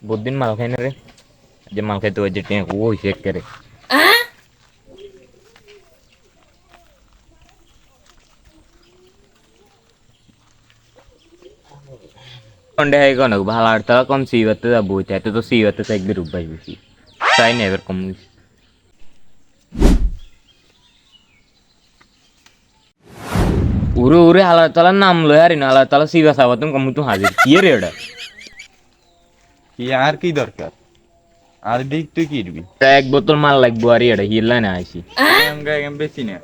বহুত দিন মাল খাই না রে, যে মাল খাইতে ওই যে টেঁ ওই শেক করে কন্ডে হাই কোন ভালো আর তা কম সিবাতে যা বইতে এত তো সিবাতে তো একবার উবাই বেশি তাই না এবার কম উরে উরে আল্লাহ তাআলার নাম লয় আর না আল্লাহ তাআলা সিবা সাবাতুন কম তু হাজির কি রে এটা কি আর কি দরকার আর দিক তুই কি দিবি এক বোতল মাল লাগবো আর এটা হিল্লা না আইছি আমরা এম বেশি না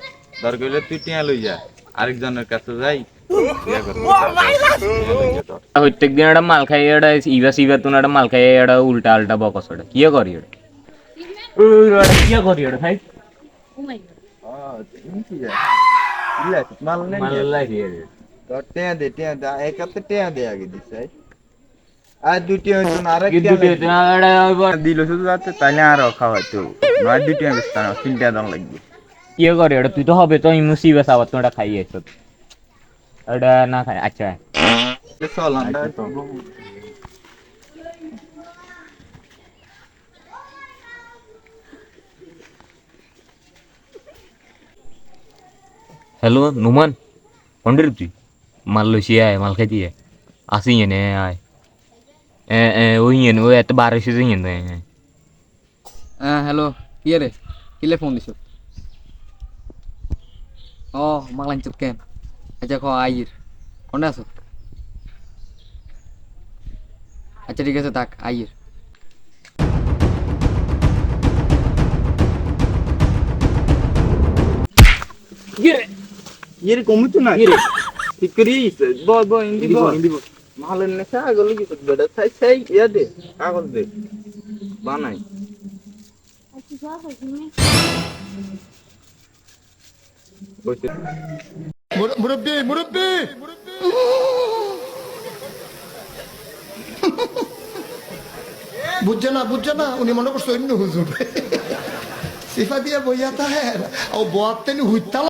দরকার হলে তুই টিয়া লই যা আরেকজনের কাছে যাই ইয়া করবো। টিয়া লই যা তোর। প্রত্যেক দিন একটা মাল খাই এটা ইবা সিবা তুন একটা মাল খাই এটা উল্টা আল্টা বকস এটা কি করি এটা কি করি এটা ভাই তুমি কি যা ইলা মাল নেই মাল লাগি তোর টিয়া দে এক হাতে টিয়া দে আগে দিস আর দুটি হইতো না আরেক কি টিয়া দুটো এটা দিল শুধু যাতে তাইলে আরো খাওয়াইতো নয় দুটি বেস্তা না তিনটা দাম লাগবে কি করি এটা তুই তো হবে তো ইমু সিবা সাবাতুন এটা খাই এসব এটা না খাই আচ্ছা চল আমরা হ্যালো নুমান কোনটা তুই মাল লইছি আয় মাল খাইতি আয় আসি এনে আয় ওই এনে ওই এত বার এসে যাই এনে হ্যাঁ হ্যালো কি রে কিলে ফোন দিছ ও মাগলান চুপ কেন আচ্ছা কো আইর কোনটা আছো আচ্ছা ঠিক আছে থাক আইর এর কমতো না ঠিক করি বল বল ইন্দি বল মালের নেশা গলি কি বেটা ছাই ছাই ইয়া দে কাগজ দে বানাই কইতে মুরব্বি মুরব্বি বুঝছে না উনি মনে করছে অন্য হুজুর সিফা দিয়ে বইয়া তাহের ও বোয়াতেন হুইতাল